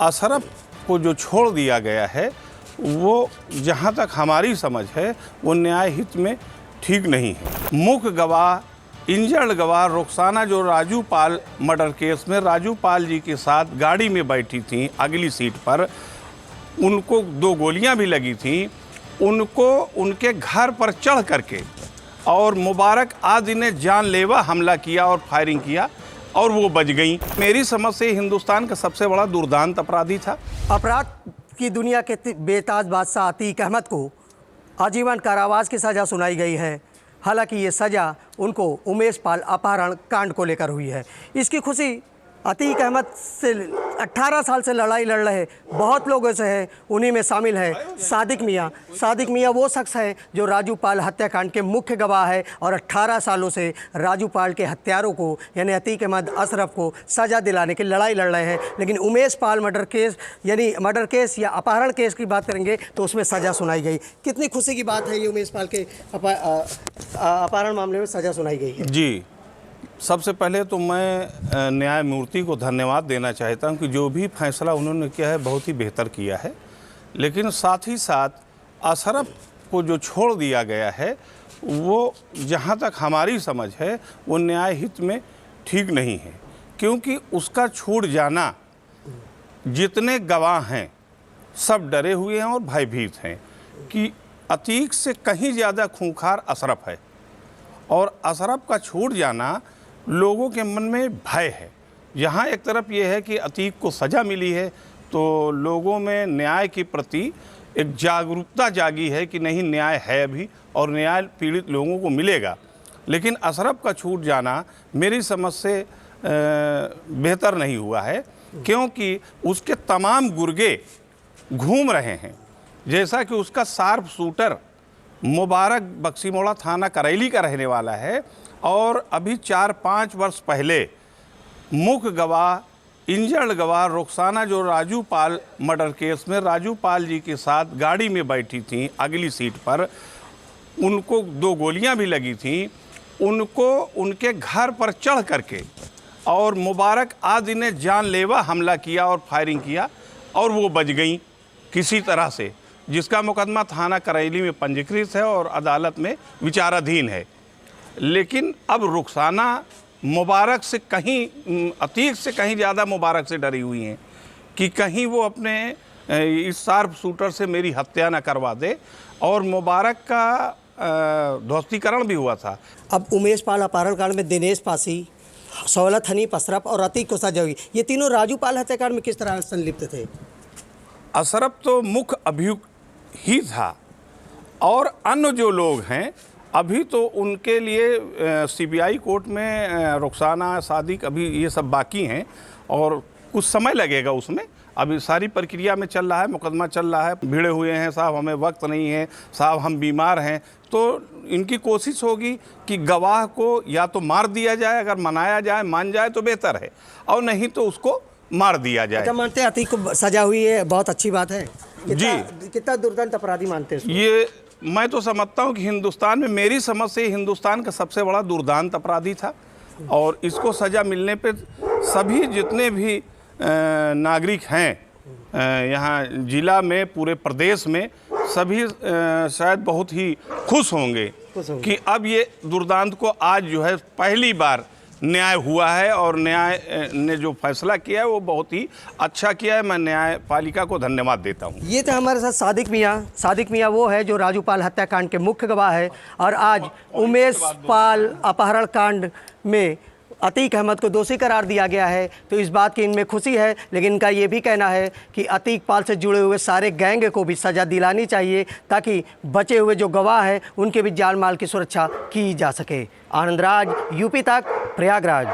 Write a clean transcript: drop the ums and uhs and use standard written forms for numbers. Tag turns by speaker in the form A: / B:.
A: अशरफ को जो छोड़ दिया गया है वो जहाँ तक हमारी समझ है वो न्याय हित में ठीक नहीं है। मुख्य गवाह इंजर्ड गवाह रुखसाना जो राजू पाल मर्डर केस में राजू पाल जी के साथ गाड़ी में बैठी थी अगली सीट पर, उनको 2 गोलियां भी लगी थी, उनको उनके घर पर चढ़ करके और मुबारक आदि ने जानलेवा हमला किया और फायरिंग किया और वो बच गई। मेरी समझ से हिंदुस्तान का सबसे बड़ा दुर्दांत अपराधी था।
B: अपराध की दुनिया के बेताज बादशाह अतीक अहमद को आजीवन कारावास की सज़ा सुनाई गई है। हालांकि ये सज़ा उनको उमेश पाल अपहरण कांड को लेकर हुई है। इसकी खुशी अतीक अहमद से 18 साल से लड़ाई लड़ रहे बहुत लोगों से है, उन्हीं में शामिल है सादिक मियाँ। सादिक मियाँ वो शख्स है जो राजू पाल हत्याकांड के मुख्य गवाह है और 18 सालों से राजू पाल के हत्यारों को यानी अतीक अहमद अशरफ को सज़ा दिलाने की लड़ाई लड़ रहे हैं। लेकिन उमेश पाल मर्डर केस यानी मर्डर केस या अपहरण केस की बात करेंगे तो उसमें सज़ा सुनाई गई। कितनी खुशी की बात है ये, उमेश पाल के अपहरण मामले में सज़ा सुनाई गई है।
A: जी, सबसे पहले तो मैं न्यायमूर्ति को धन्यवाद देना चाहता हूं कि जो भी फैसला उन्होंने किया है बहुत ही बेहतर किया है। लेकिन साथ ही साथ अशरफ को जो छोड़ दिया गया है वो जहां तक हमारी समझ है वो न्याय हित में ठीक नहीं है, क्योंकि उसका छूट जाना जितने गवाह हैं सब डरे हुए हैं और भयभीत हैं कि अतीक से कहीं ज़्यादा खूंखार अशरफ है और अशरफ का छूट जाना लोगों के मन में भय है। यहाँ एक तरफ ये है कि अतीक को सज़ा मिली है तो लोगों में न्याय के प्रति एक जागरूकता जागी है कि नहीं, न्याय है अभी और न्याय पीड़ित लोगों को मिलेगा। लेकिन अशरफ का छूट जाना मेरी समझ से बेहतर नहीं हुआ है, क्योंकि उसके तमाम गुर्गे घूम रहे हैं। जैसा कि उसका शार्प शूटर मुबारक बक्सीमोड़ा थाना करैली का रहने वाला है और अभी 4-5 वर्ष पहले मुख्य गवाह इंजर्ड गवाह रुखसाना जो राजू पाल मर्डर केस में राजू पाल जी के साथ गाड़ी में बैठी थी अगली सीट पर, उनको 2 गोलियां भी लगी थी, उनको उनके घर पर चढ़ करके और मुबारक आदि ने जानलेवा हमला किया और फायरिंग किया और वो बच गई किसी तरह से, जिसका मुकदमा थाना करैली में पंजीकृत है और अदालत में विचाराधीन है। लेकिन अब रुखसाना मुबारक से कहीं, अतीक से कहीं ज़्यादा मुबारक से डरी हुई हैं कि कहीं वो अपने इस शार्प शूटर से मेरी हत्या न करवा दे, और मुबारक का ध्वस्तीकरण भी हुआ था।
B: अब उमेश पाल अपहरण कांड में दिनेश पासी, सौलत हनीफ अशरफ और अतीक को सजा हुई। ये तीनों राजू पाल हत्याकांड में किस तरह संलिप्त थे?
A: अशरफ तो मुख्य अभियुक्त ही था और अन्य जो लोग हैं अभी तो उनके लिए सीबीआई कोर्ट में रुखसाना, सादिक, अभी ये सब बाकी हैं और कुछ समय लगेगा उसमें। अभी सारी प्रक्रिया में चल रहा है, मुकदमा चल रहा है, भिड़े हुए हैं साहब, हमें वक्त नहीं है साहब, हम बीमार हैं। तो इनकी कोशिश होगी कि गवाह को या तो मार दिया जाए, अगर मनाया जाए, मान जाए तो बेहतर है, और नहीं तो उसको मार दिया जाए।
B: अच्छा, मानते हैं अतीक को सजा हुई है, बहुत अच्छी बात है।
A: जी,
B: कितना दुर्दांत अपराधी मानते हैं
A: ये मैं तो समझता हूँ कि हिंदुस्तान में, मेरी समझ से हिंदुस्तान का सबसे बड़ा दुर्दांत अपराधी था और इसको सज़ा मिलने पे सभी जितने भी नागरिक हैं यहाँ जिला में, पूरे प्रदेश में, सभी शायद बहुत ही खुश होंगे कि अब ये दुर्दांत को आज जो है पहली बार न्याय हुआ है और न्याय ने जो फैसला किया है वो बहुत ही अच्छा किया है। मैं न्यायपालिका को धन्यवाद देता हूँ।
B: ये थे हमारे साथ सादिक मियाँ। सादिक मियाँ वो है जो राजू पाल हत्याकांड के मुख्य गवाह है और आज उमेश पाल अपहरण कांड में अतीक अहमद को दोषी करार दिया गया है, तो इस बात की इनमें खुशी है। लेकिन इनका ये भी कहना है कि अतीक पाल से जुड़े हुए सारे गैंग को भी सज़ा दिलानी चाहिए ताकि बचे हुए जो गवाह हैं उनके भी जान माल की सुरक्षा की जा सके। आनंद राज, यूपी तक, प्रयागराज।